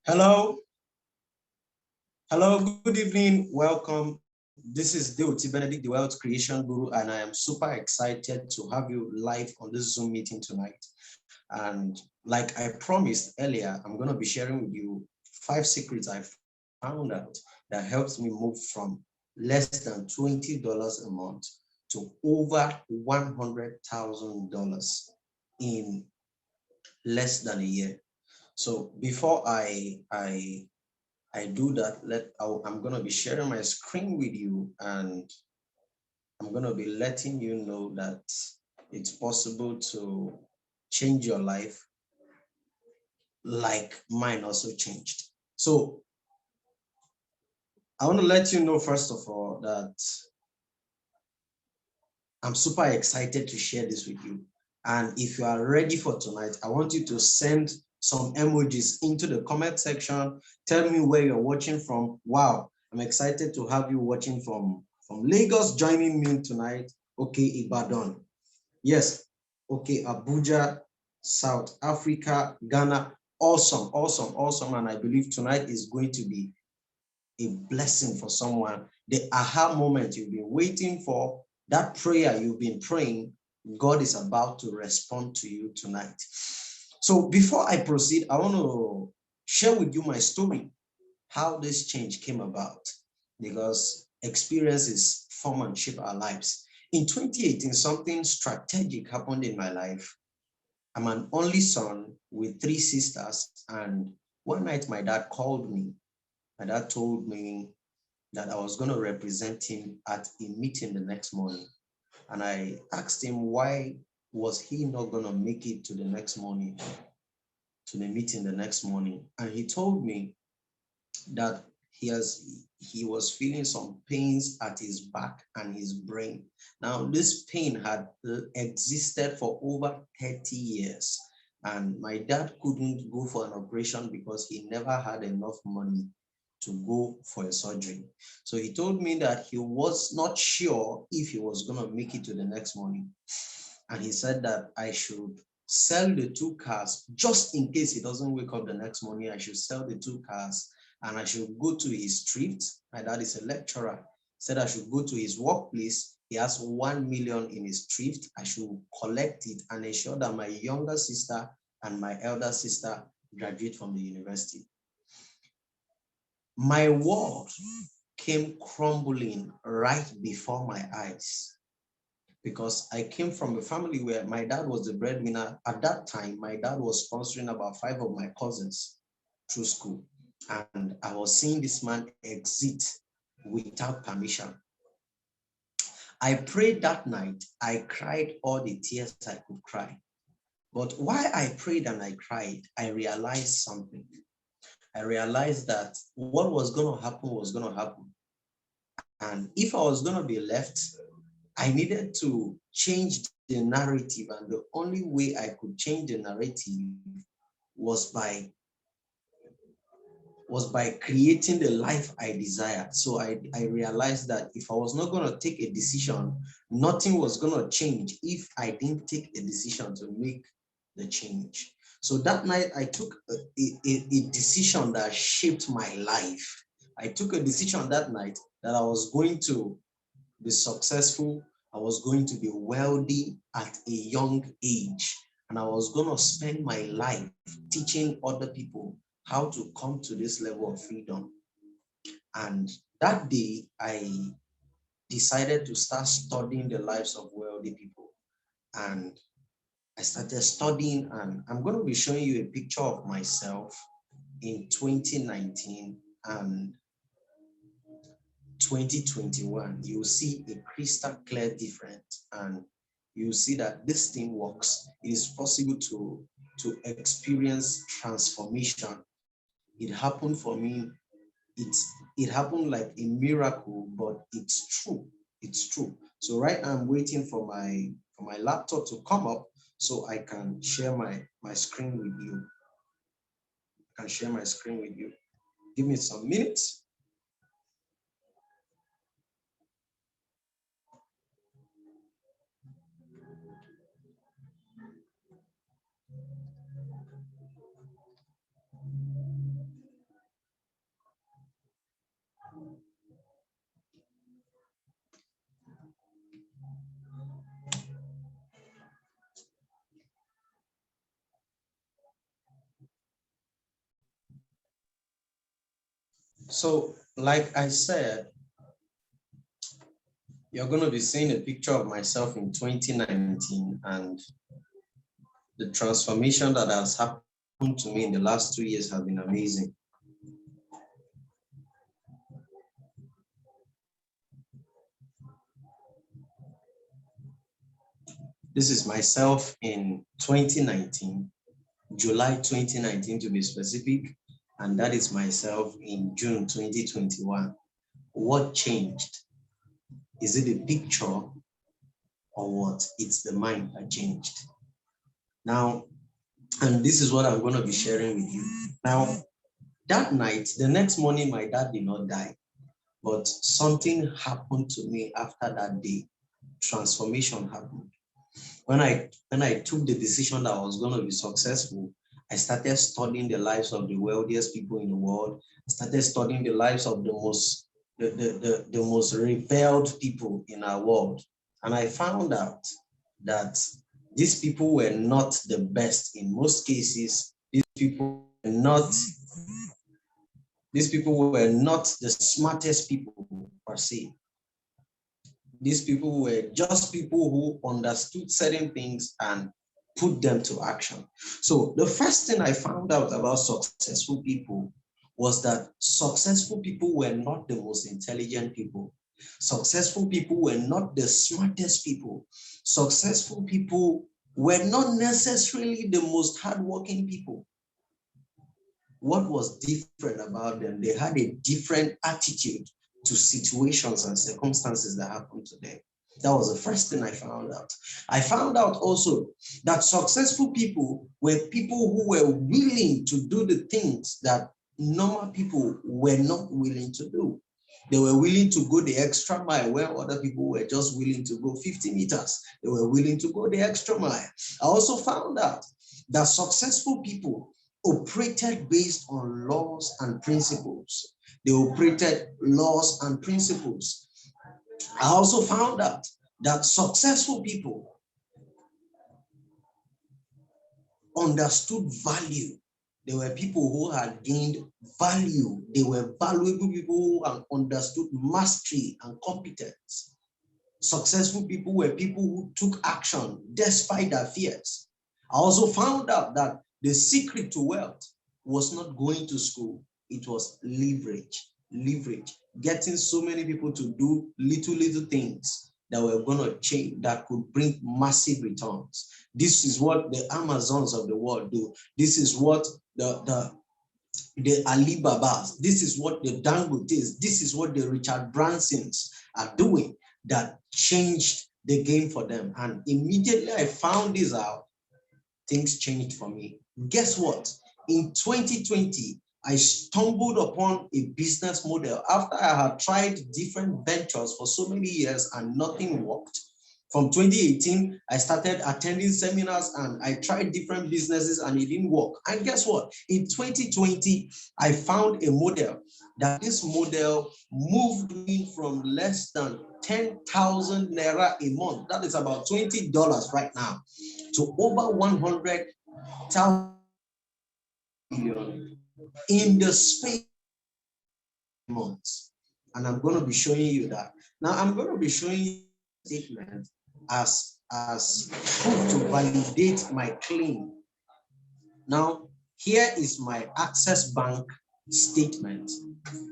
Hello, good evening, welcome. This is Deoti Benedict, the Wealth Creation Guru, and I am super excited to have you live on this Zoom meeting tonight. And like I promised earlier, I'm going to be sharing with you 5 secrets I found out that helps me move from less than $20 a month to over $100,000 in less than a year. So before I do that, I'm going to be sharing my screen with you, and I'm going to be letting you know that it's possible to change your life like mine also changed. So I want to let you know, first of all, that I'm super excited to share this with you. And if you are ready for tonight, I want you to send some emojis into the comment section. Tell me where you're watching from. Wow, I'm excited to have you watching from Lagos, joining me tonight. Okay, Ibadan. Yes. Okay, Abuja, South Africa, Ghana. Awesome, awesome, awesome. And I believe tonight is going to be a blessing for someone. The aha moment you've been waiting for, that prayer you've been praying, God is about to respond to you tonight. So before I proceed, I want to share with you my story, how this change came about, because experiences form and shape our lives. In 2018, something strategic happened in my life. I'm an only son with 3 sisters, and one night my dad called me. My dad told me that I was going to represent him at a meeting the next morning. And I asked him why was he not going to make it to the next morning, to the meeting the next morning. And he told me that he was feeling some pains at his back and his brain. Now, this pain had existed for over 30 years. And my dad couldn't go for an operation because he never had enough money to go for a surgery. So he told me that he was not sure if he was going to make it to the next morning. And he said that I should sell the 2 cars just in case he doesn't wake up the next morning. I should sell the 2 cars and I should go to his thrift. My dad is a lecturer. Said I should go to his workplace. He has 1 million in his thrift. I should collect it and ensure that my younger sister and my elder sister graduate from the university. My world came crumbling right before my eyes, because I came from a family where my dad was the breadwinner. At that time, my dad was sponsoring about 5 of my cousins through school. And I was seeing this man exit without permission. I prayed that night. I cried all the tears I could cry. But while I prayed and I cried, I realized something. I realized that what was going to happen was going to happen. And if I was going to be left, I needed to change the narrative. And the only way I could change the narrative was by creating the life I desired. So I realized that if I was not going to take a decision, nothing was going to change if I didn't take a decision to make the change. So that night I took a decision that shaped my life. I took a decision that night that I was going to be successful. I was going to be wealthy at a young age. And I was going to spend my life teaching other people how to come to this level of freedom. And that day, I decided to start studying the lives of wealthy people. And I started studying, and I'm going to be showing you a picture of myself in 2019 and 2021. You'll see a crystal clear difference, and you'll see that this thing works. It is possible to experience transformation. It happened for me. It happened like a miracle, but it's true. It's true. So right now I'm waiting for my laptop to come up so I can share my screen with you. I can share my screen with you. Give me some minutes. So, like I said, you're going to be seeing a picture of myself in 2019, and the transformation that has happened to me in the last 2 years has been amazing. This is myself in 2019, July 2019 to be specific, and that is myself in June 2021. What changed? Is it the picture or what? It's the mind that changed. Now, and this is what I'm going to be sharing with you. Now, that night, the next morning, my dad did not die, but something happened to me after that day. Transformation happened. When I took the decision that I was going to be successful, I started studying the lives of the wealthiest people in the world. I started studying the lives of the most rebelled people in our world. And I found out that these people were not the best in most cases. These people were not the smartest people per se. These people were just people who understood certain things and put them to action. So the first thing I found out about successful people was that successful people were not the most intelligent people. Successful people were not the smartest people. Successful people were not necessarily the most hardworking people. What was different about them? They had a different attitude to situations and circumstances that happened to them. That was the first thing I found out. I found out also that successful people were people who were willing to do the things that normal people were not willing to do. They were willing to go the extra mile where other people were just willing to go 50 meters. They were willing to go the extra mile. I also found out that successful people operated based on laws and principles. They operated laws and principles. I also found out that successful people understood value. They were people who had gained value. They were valuable people who had understood mastery and competence. Successful people were people who took action despite their fears. I also found out that the secret to wealth was not going to school. It was leverage. Leverage. Getting so many people to do little things that were going to change, that could bring massive returns. This is what the Amazons of the world do. This is what the Alibabas, this is what the Dangotes, this is what the Richard Bransons are doing that changed the game for them. And immediately I found this out, things changed for me. Guess what? In 2020, I stumbled upon a business model after I had tried different ventures for so many years and nothing worked. From 2018, I started attending seminars and I tried different businesses and it didn't work. And guess what? In 2020, I found a model that this model moved me from less than 10,000 Naira a month. That is about $20 right now, to over 100,000 in the space of months. And I'm going to be showing you that. Now, I'm going to be showing you a statement as proof to validate my claim. Now, here is my Access Bank statement.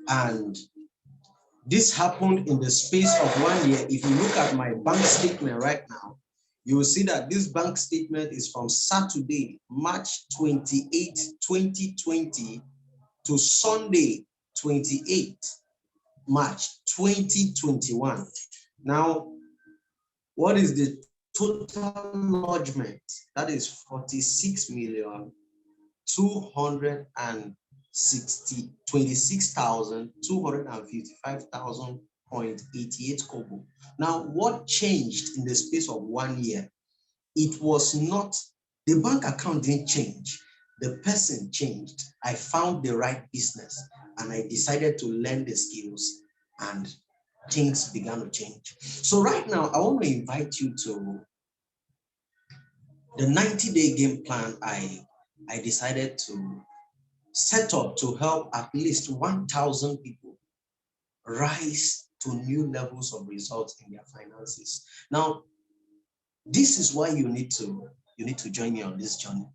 And this happened in the space of 1 year. If you look at my bank statement right now, you will see that this bank statement is from Saturday, March 28, 2020 to Sunday, 28 March 2021. Now, what is the total lodgement? That is 46,256,255,000.88 kobo. Now, what changed in the space of 1 year? It was not, the bank account didn't change. The person changed. I found the right business and I decided to learn the skills and things began to change. So right now, I want to invite you to the 90-day game plan I decided to set up to help at least 1,000 people rise to new levels of results in their finances. Now, this is why you need to join me on this journey.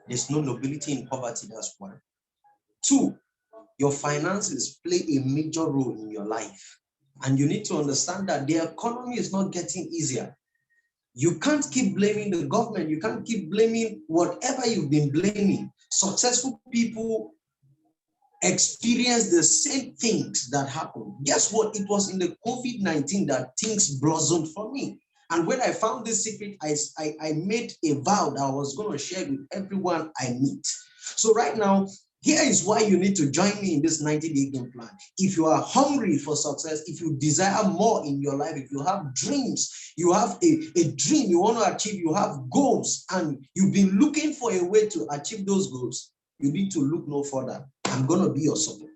There's no nobility in poverty, that's one. Two, your finances play a major role in your life. And you need to understand that the economy is not getting easier. You can't keep blaming the government. You can't keep blaming whatever you've been blaming. Successful people experience the same things that happen. Guess what? It was in the COVID-19 that things blossomed for me. And when I found this secret, I made a vow that I was going to share with everyone I meet. So right now, here is why you need to join me in this 90-day game plan. If you are hungry for success, if you desire more in your life, if you have dreams, you have a dream you want to achieve, you have goals, and you've been looking for a way to achieve those goals, you need to look no further. I'm going to be your support.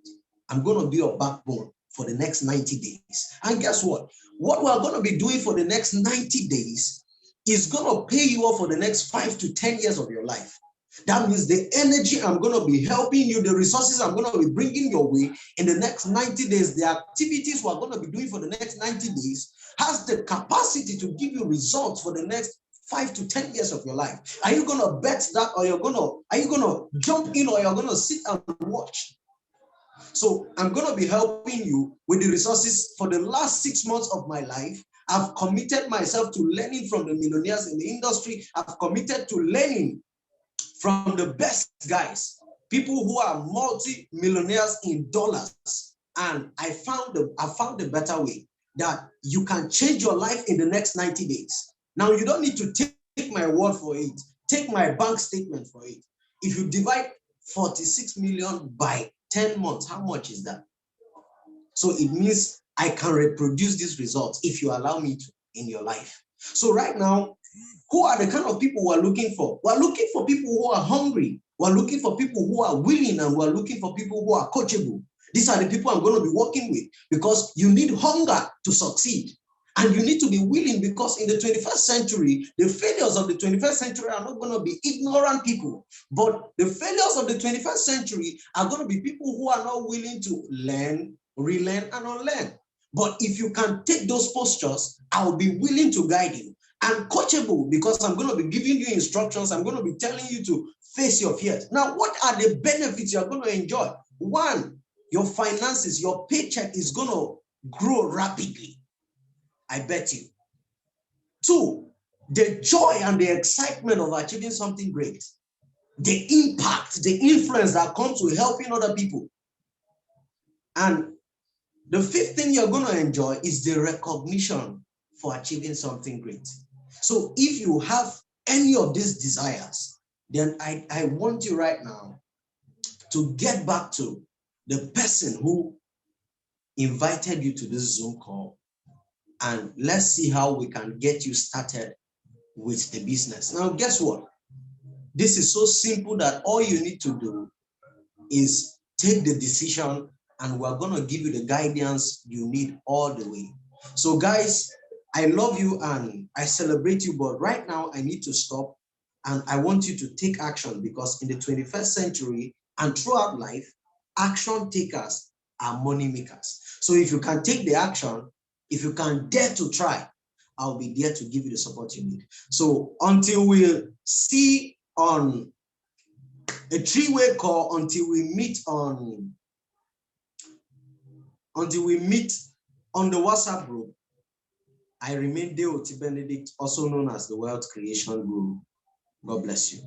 I'm going to be your backbone for the next 90 days. And guess what? What we're going to be doing for the next 90 days is going to pay you off for the next 5 to 10 years of your life. That means the energy I'm going to be helping you, the resources I'm going to be bringing your way in the next 90 days, the activities we're going to be doing for the next 90 days has the capacity to give you results for the next 5 to 10 years of your life. Are you going to bet that, or are you going to jump in, or you're going to sit and watch? So I'm going to be helping you with the resources for the last 6 months of my life. I've committed myself to learning from the millionaires in the industry. I've committed to learning from the best guys, people who are multi-millionaires in dollars. And I found a better way that you can change your life in the next 90 days. Now, you don't need to take my word for it. Take my bank statement for it. If you divide 46 million by 10 months, how much is that? So it means I can reproduce these results if you allow me to in your life. So right now, who are the kind of people we're looking for? We're looking for people who are hungry. We're looking for people who are willing, and we're looking for people who are coachable. These are the people I'm going to be working with, because you need hunger to succeed. And you need to be willing, because in the 21st century, the failures of the 21st century are not going to be ignorant people, but the failures of the 21st century are going to be people who are not willing to learn, relearn, and unlearn. But if you can take those postures, I'll be willing to guide you. And coachable, because I'm going to be giving you instructions. I'm going to be telling you to face your fears. Now, what are the benefits you're going to enjoy? One, your finances, your paycheck is going to grow rapidly. I bet you. Two, the joy and the excitement of achieving something great. The impact, the influence that comes with helping other people. And the fifth thing you're going to enjoy is the recognition for achieving something great. So if you have any of these desires, then I want you right now to get back to the person who invited you to this Zoom call, and let's see how we can get you started with the business. Now, guess what? This is so simple that all you need to do is take the decision, and we're going to give you the guidance you need all the way. So guys, I love you and I celebrate you, but right now I need to stop, and I want you to take action, because in the 21st century and throughout life, action takers are money makers. So if you can take the action, if you can dare to try, I'll be there to give you the support you need. So until we see on a three-way call, until we meet on the WhatsApp group, I remain Deoti Benedict, also known as the Wealth Creation Guru. God bless you.